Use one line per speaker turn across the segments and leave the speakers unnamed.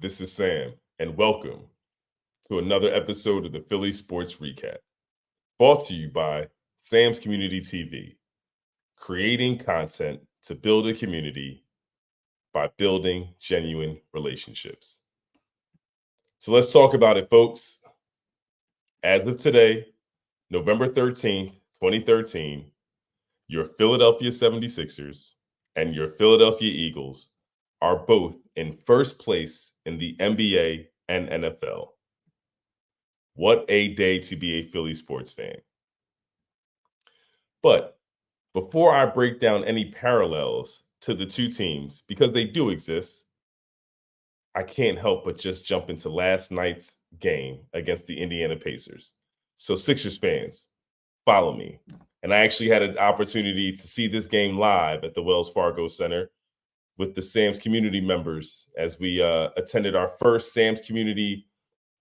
This is Sam, and welcome to another episode of the Philly Sports Recap, brought to you by Sam's Community TV, creating content to build a community by building genuine relationships. So let's talk about it, folks. As of today, November 13th, 2013, your Philadelphia 76ers and your Philadelphia Eagles are both in first place in the NBA and NFL. What a day to be a Philly sports fan. But before I break down any parallels to the two teams, because they do exist, I can't help but just jump into last night's game against the Indiana Pacers. So Sixers fans, follow me. And I actually had an opportunity to see this game live at the Wells Fargo Center with the Sam's community members as we attended our first Sam's community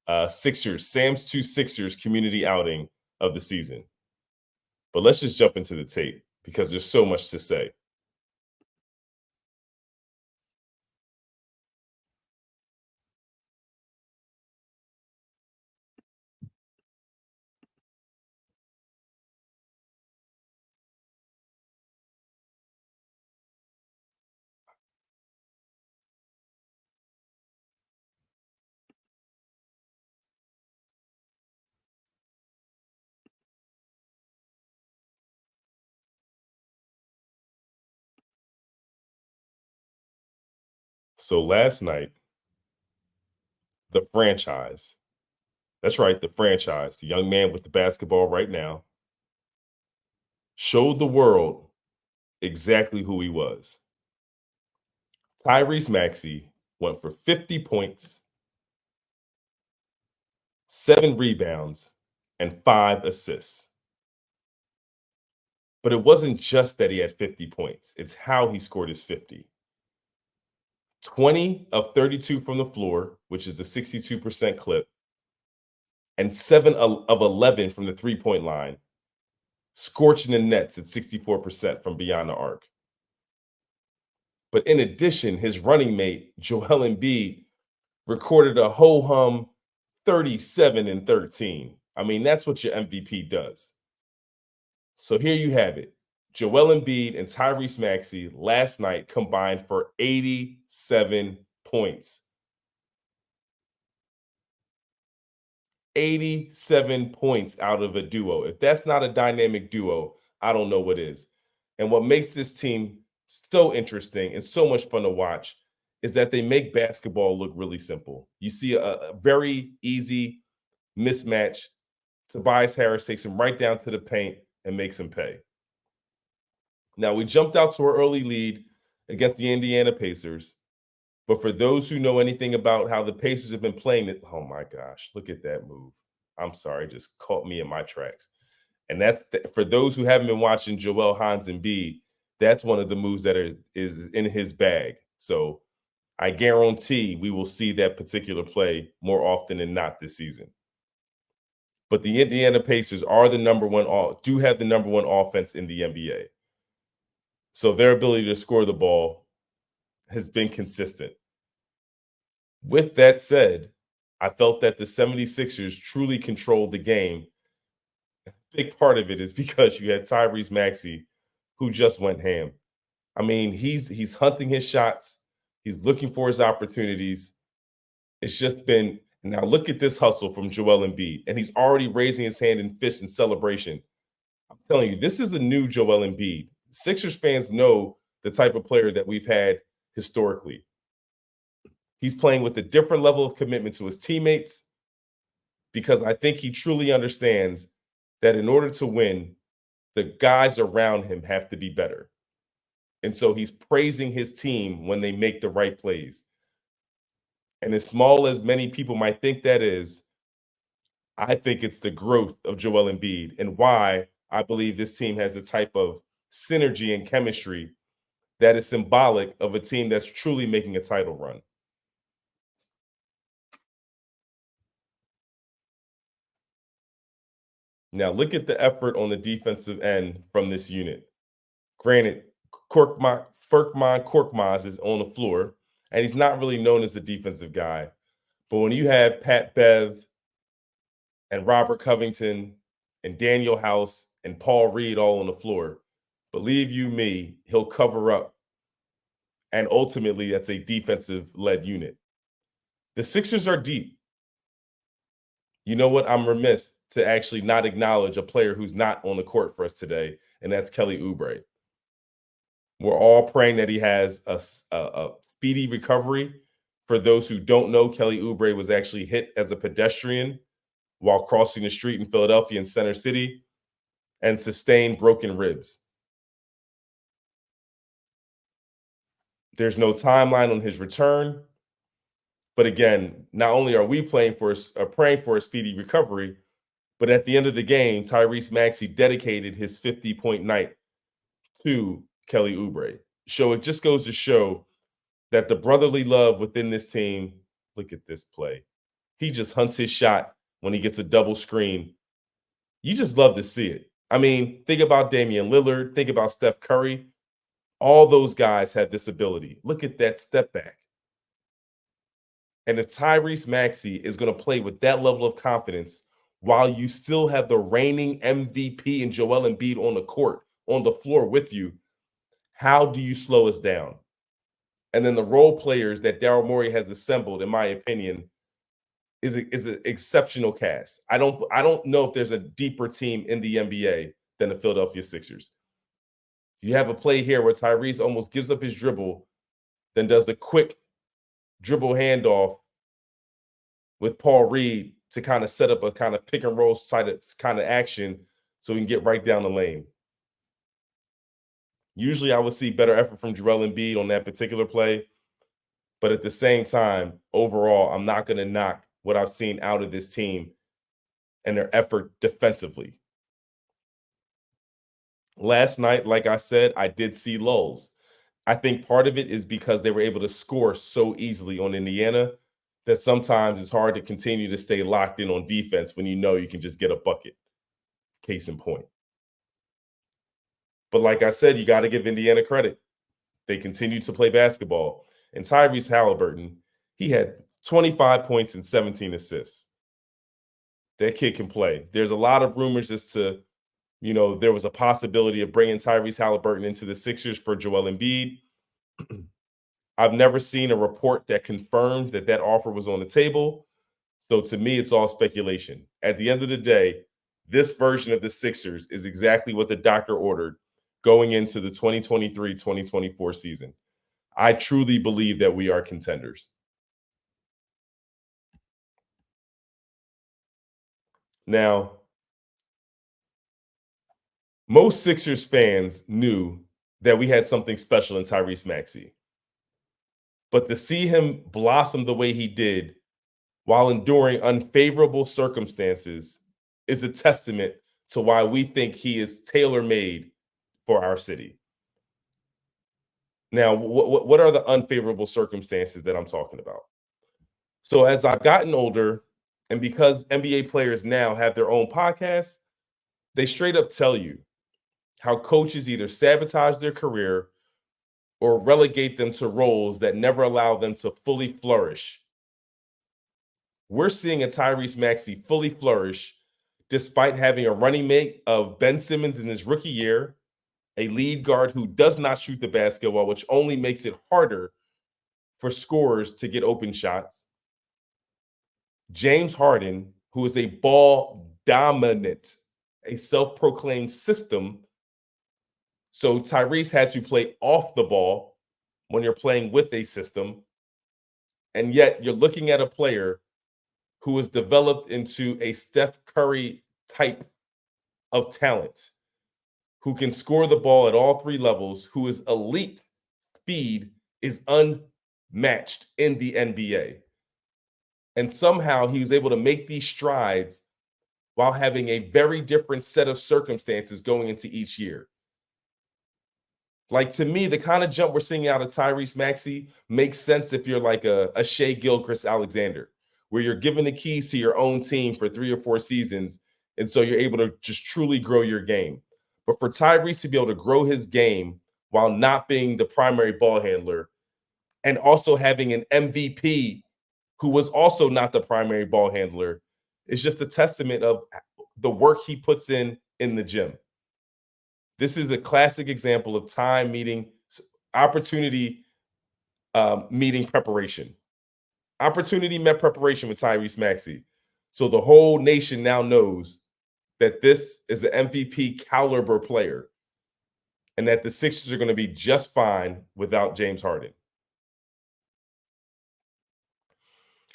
Sam's 2 Sixers community outing of the season. But let's just jump into the tape because there's so much to say. So last night, the franchise, that's right, the franchise, the young man with the basketball right now, showed the world exactly who he was. Tyrese Maxey went for 50 points, 7 rebounds, and 5 assists. But it wasn't just that he had 50 points, it's how he scored his 50. 20 of 32 from the floor, which is the 62% clip, and 7 of 11 from the three-point line, scorching the nets at 64% from beyond the arc. But in addition, his running mate, Joel Embiid, recorded a ho-hum 37 and 13. I mean, that's what your MVP does. So here you have it. Joel Embiid and Tyrese Maxey last night combined for 87 points. 87 points out of a duo. If that's not a dynamic duo, I don't know what is. And what makes this team so interesting and so much fun to watch is that they make basketball look really simple. You see a very easy mismatch. Tobias Harris takes him right down to the paint and makes him pay. Now, we jumped out to our early lead against the Indiana Pacers. But for those who know anything about how the Pacers have been playing it, oh my gosh, look at that move. I'm sorry, it just caught me in my tracks. And for those who haven't been watching Joel Embiid, that's one of the moves that is in his bag. So I guarantee we will see that particular play more often than not this season. But the Indiana Pacers are do have the number one offense in the NBA. So their ability to score the ball has been consistent. With that said, I felt that the 76ers truly controlled the game. A big part of it is because you had Tyrese Maxey, who just went ham. I mean, he's hunting his shots. He's looking for his opportunities. It's just been, now look at this hustle from Joel Embiid, and he's already raising his hand in fist in celebration. I'm telling you, this is a new Joel Embiid. Sixers fans know the type of player that we've had historically. He's playing with a different level of commitment to his teammates because I think he truly understands that in order to win, the guys around him have to be better. And so he's praising his team when they make the right plays. And as small as many people might think that is, I think it's the growth of Joel Embiid and why I believe this team has a type of synergy and chemistry that is symbolic of a team that's truly making a title run. Now, look at the effort on the defensive end from this unit. Granted, Furkman Korkmaz is on the floor, and he's not really known as a defensive guy. But when you have Pat Bev and Robert Covington and Daniel House and Paul Reed all on the floor, believe you me, he'll cover up. And ultimately, that's a defensive led unit. The Sixers are deep. You know what? I'm remiss to actually not acknowledge a player who's not on the court for us today, and that's Kelly Oubre. We're all praying that he has a speedy recovery. For those who don't know, Kelly Oubre was actually hit as a pedestrian while crossing the street in Philadelphia in Center City and sustained broken ribs. There's no timeline on his return. But again, not only are we praying for a speedy recovery, but at the end of the game, Tyrese Maxey dedicated his 50-point night to Kelly Oubre. So it just goes to show that the brotherly love within this team. Look at this play. He just hunts his shot when he gets a double screen. You just love to see it. I mean, think about Damian Lillard. Think about Steph Curry. All those guys had this ability. Look at that step back. And if Tyrese Maxey is going to play with that level of confidence while you still have the reigning MVP and Joel Embiid on the court, on the floor with you, how do you slow us down? And then the role players that Daryl Morey has assembled, in my opinion, is an exceptional cast. I don't know if there's a deeper team in the NBA than the Philadelphia Sixers. You have a play here where Tyrese almost gives up his dribble, then does the quick dribble handoff with Paul Reed to kind of set up a kind of pick and roll kind of action so we can get right down the lane. Usually I would see better effort from Joel Embiid on that particular play. But at the same time, overall, I'm not going to knock what I've seen out of this team and their effort defensively. Last night, like I said, I did see lulls. I think part of it is because they were able to score so easily on Indiana that sometimes it's hard to continue to stay locked in on defense when you know you can just get a bucket. Case in point. But like I said, you got to give Indiana credit. They continue to play basketball. And Tyrese Halliburton, he had 25 points and 17 assists. That kid can play. There's a lot of rumors as to, there was a possibility of bringing Tyrese Halliburton into the Sixers for Joel Embiid. I've never seen a report that confirmed that offer was on the table. So to me, it's all speculation. At the end of the day, this version of the Sixers is exactly what the doctor ordered going into the 2023-2024 season. I truly believe that we are contenders. Now, most Sixers fans knew that we had something special in Tyrese Maxey. But to see him blossom the way he did while enduring unfavorable circumstances is a testament to why we think he is tailor-made for our city. Now, what are the unfavorable circumstances that I'm talking about? So as I've gotten older, and because NBA players now have their own podcasts, they straight up tell you how coaches either sabotage their career or relegate them to roles that never allow them to fully flourish. We're seeing a Tyrese Maxey fully flourish despite having a running mate of Ben Simmons in his rookie year, a lead guard who does not shoot the basketball, which only makes it harder for scorers to get open shots. James Harden, who is a ball dominant, a self-proclaimed system. So Tyrese had to play off the ball when you're playing with a system. And yet you're looking at a player who was developed into a Steph Curry type of talent, who can score the ball at all three levels, who is elite speed, is unmatched in the NBA. And somehow he was able to make these strides while having a very different set of circumstances going into each year. Like, to me, the kind of jump we're seeing out of Tyrese Maxey makes sense if you're like a Shea Gilgeous-Alexander, where you're given the keys to your own team for 3 or 4 seasons, and so you're able to just truly grow your game. But for Tyrese to be able to grow his game while not being the primary ball handler and also having an MVP who was also not the primary ball handler, is just a testament of the work he puts in the gym. This is a classic example of time meeting opportunity, meeting preparation. Opportunity met preparation with Tyrese Maxey. So the whole nation now knows that this is an MVP caliber player and that the Sixers are going to be just fine without James Harden.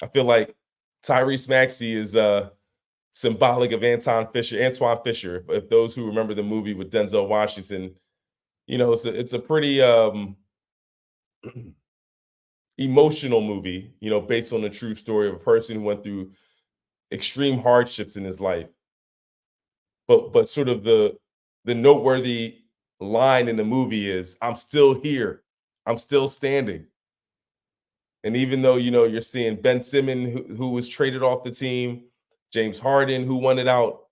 I feel like Tyrese Maxey is symbolic of Antoine Fisher. If those who remember the movie with Denzel Washington, it's a pretty emotional movie, based on a true story of a person who went through extreme hardships in his life. But sort of the noteworthy line in the movie is, "I'm still here. I'm still standing." And even though you're seeing Ben Simmons, who was traded off the team, James Harden, who won it out,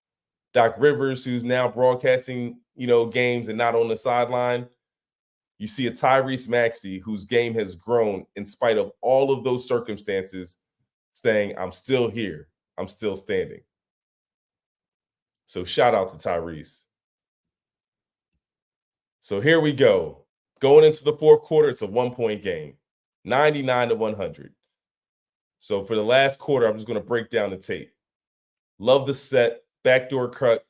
Doc Rivers, who's now broadcasting, games and not on the sideline, you see a Tyrese Maxey whose game has grown in spite of all of those circumstances, saying, "I'm still here. I'm still standing." So shout out to Tyrese. So here we go. Going into the fourth quarter, it's a 1-point game, 99-100. So for the last quarter, I'm just going to break down the tape. Love the set, backdoor cut.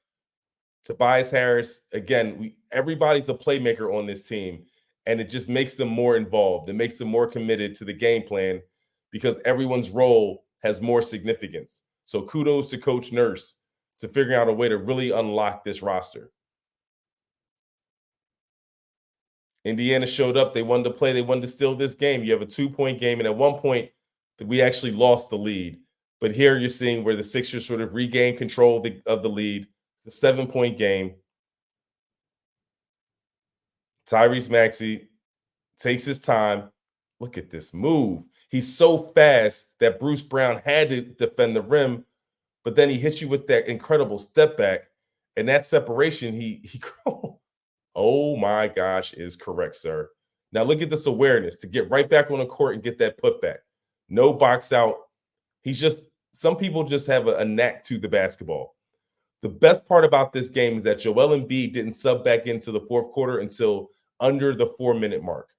Tobias Harris, again, everybody's a playmaker on this team, and it just makes them more involved. It makes them more committed to the game plan because everyone's role has more significance. So kudos to Coach Nurse to figuring out a way to really unlock this roster. Indiana showed up. They wanted to play. They wanted to steal this game. You have a 2-point game, and at one point, we actually lost the lead. But here you're seeing where the Sixers sort of regained control of the lead. It's a 7-point game. Tyrese Maxey takes his time. Look at this move. He's so fast that Bruce Brown had to defend the rim, but then he hits you with that incredible step back, and that separation, he oh my gosh, is correct, sir. Now look at this awareness to get right back on the court and get that putback. No box out. Some people just have a knack to the basketball. The best part about this game is that Joel Embiid didn't sub back into the fourth quarter until under the 4-minute mark.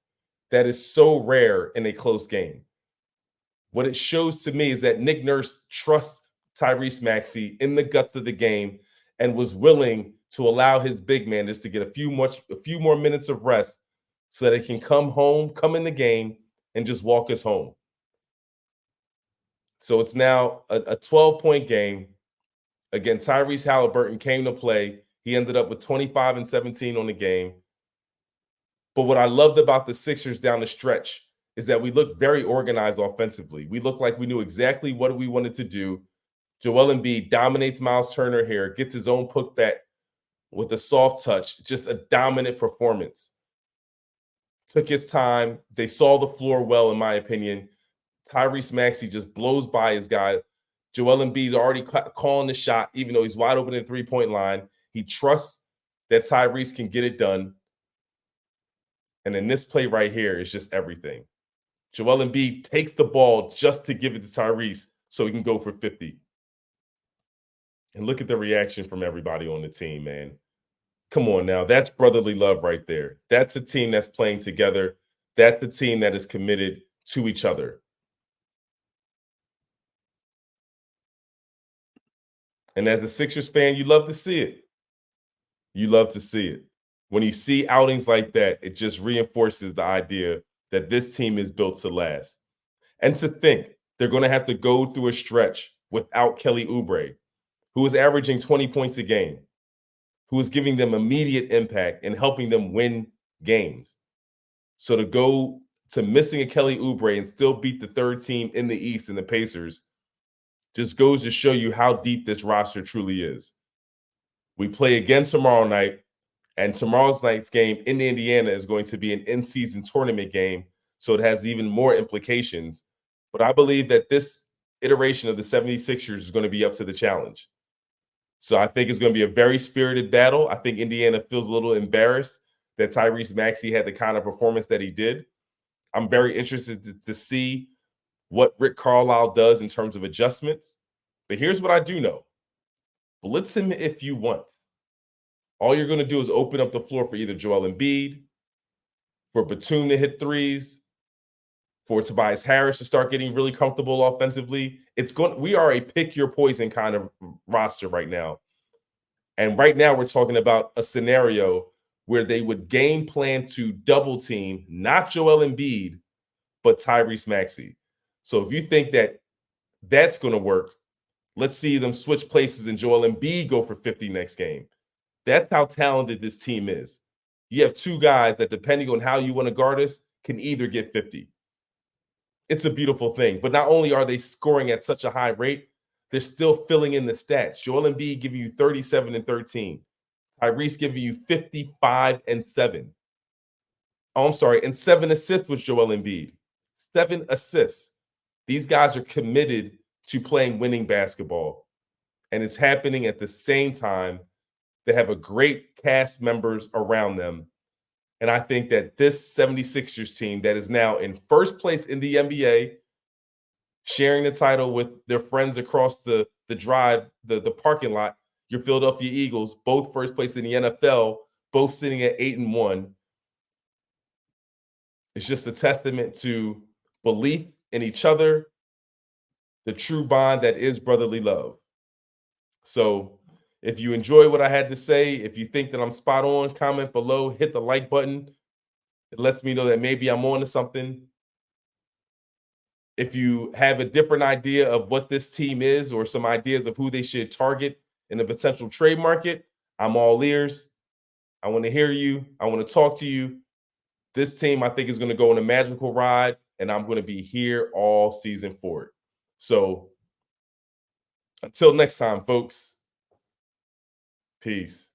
That is so rare in a close game. What it shows to me is that Nick Nurse trusts Tyrese Maxey in the guts of the game and was willing to allow his big man just to get a few more minutes of rest so that he can come in the game, and just walk us home. So it's now a 12-point game. Again, Tyrese Halliburton came to play. He ended up with 25 and 17 on the game. But what I loved about the Sixers down the stretch is that we looked very organized offensively. We looked like we knew exactly what we wanted to do. Joel Embiid dominates Miles Turner here, gets his own putback with a soft touch, just a dominant performance. Took his time. They saw the floor well, in my opinion. Tyrese Maxey just blows by his guy. Joel Embiid's already calling the shot, even though he's wide open in the 3-point line. He trusts that Tyrese can get it done. And in this play right here is just everything. Joel Embiid takes the ball just to give it to Tyrese so he can go for 50. And look at the reaction from everybody on the team, man. Come on now. That's brotherly love right there. That's a team that's playing together. That's a team that is committed to each other. And as a Sixers fan, you love to see it. You love to see it. When you see outings like that, it just reinforces the idea that this team is built to last. And to think they're going to have to go through a stretch without Kelly Oubre, who is averaging 20 points a game, who is giving them immediate impact and helping them win games. So to go to missing a Kelly Oubre and still beat the third team in the East in the Pacers just goes to show you how deep this roster truly is. We play again tomorrow night, and tomorrow's night's game in Indiana is going to be an in-season tournament game, so it has even more implications. But I believe that this iteration of the 76ers is going to be up to the challenge. So I think it's going to be a very spirited battle. I think Indiana feels a little embarrassed that Tyrese Maxey had the kind of performance that he did. I'm very interested to see what Rick Carlisle does in terms of adjustments. But here's what I do know. Blitz him if you want. All you're going to do is open up the floor for either Joel Embiid, for Batum to hit threes, for Tobias Harris to start getting really comfortable offensively. We are a pick your poison kind of roster right now. And right now we're talking about a scenario where they would game plan to double team, not Joel Embiid, but Tyrese Maxey. So if you think that that's going to work, let's see them switch places and Joel Embiid go for 50 next game. That's how talented this team is. You have two guys that, depending on how you want to guard us, can either get 50. It's a beautiful thing. But not only are they scoring at such a high rate, they're still filling in the stats. Joel Embiid giving you 37 and 13. Tyrese giving you 55 and 7. Oh, I'm sorry. And 7 assists with Joel Embiid. 7 assists. These guys are committed to playing winning basketball. And it's happening at the same time. They have a great cast members around them. And I think that this 76ers team that is now in first place in the NBA, sharing the title with their friends across the drive, the parking lot, your Philadelphia Eagles, both first place in the NFL, both sitting at 8-1. It's just a testament to belief in each other, the true bond that is brotherly love. So if you enjoy what I had to say, if you think that I'm spot on, comment below, hit the like button. It lets me know that maybe I'm on to something. If you have a different idea of what this team is or some ideas of who they should target in the potential trade market, I'm all ears. I want to hear you. I want to talk to you. This team, I think, is going to go on a magical ride, and I'm going to be here all season for it. So until next time, folks, peace.